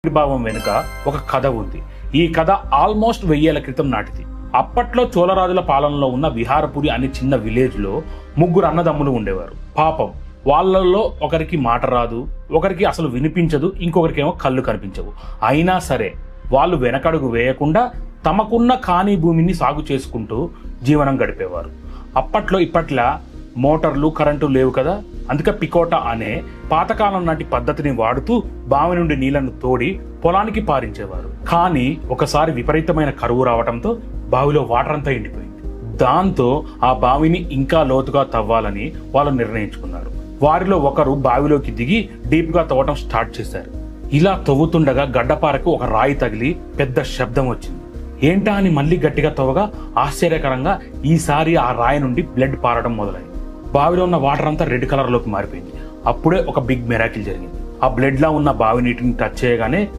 ఆవిర్భావం వెనుక ఒక కథ ఉంది. ఈ కథ ఆల్మోస్ట్ 1000 ఏళ్ల క్రితం నాటిది. అప్పట్లో చోళరాజుల పాలనలో ఉన్న విహారపురి అనే చిన్న విలేజ్ లో 3 అన్నదమ్ములు ఉండేవారు. పాపం వాళ్ళల్లో ఒకరికి మాట రాదు, ఒకరికి అసలు వినిపించదు, ఇంకొకరికేమో కళ్ళు కనిపించవు. అయినా సరే వాళ్ళు వెనకడుగు వేయకుండా తమకున్న ఖాళీ భూమిని సాగు చేసుకుంటూ జీవనం గడిపేవారు. అప్పట్లో ఇప్పట్లా మోటార్లు కరెంటు లేవు కదా, అందుకే పికోటా అనే పాతకాలం నాటి పద్ధతిని వాడుతూ బావి నుండి నీళ్లను తోడి పొలానికి పారించేవారు. కానీ ఒకసారి విపరీతమైన కరువు రావడంతో బావిలో వాటర్ అంతా ఎండిపోయింది. దాంతో ఆ బావిని ఇంకా లోతుగా తవ్వాలని వాళ్ళు నిర్ణయించుకున్నారు. వారిలో ఒకరు బావిలోకి దిగి డీప్ గా తవ్వటం స్టార్ట్ చేశారు. ఇలా తవ్వుతుండగా గడ్డపారకు ఒక రాయి తగిలి పెద్ద శబ్దం వచ్చింది. ఏంటా అని మళ్ళీ గట్టిగా తవ్వగా ఆశ్చర్యకరంగా ఈసారి ఆ రాయి నుండి బ్లడ్ పారడం మొదలైంది. బావిలో ఉన్న వాటర్ అంతా రెడ్ కలర్ లోకి మారిపోయింది. అప్పుడే ఒక బిగ్ మిరాకిల్ జరిగింది. ఆ బ్లడ్ లా ఉన్న బావి నీటిని టచ్ చేయగానే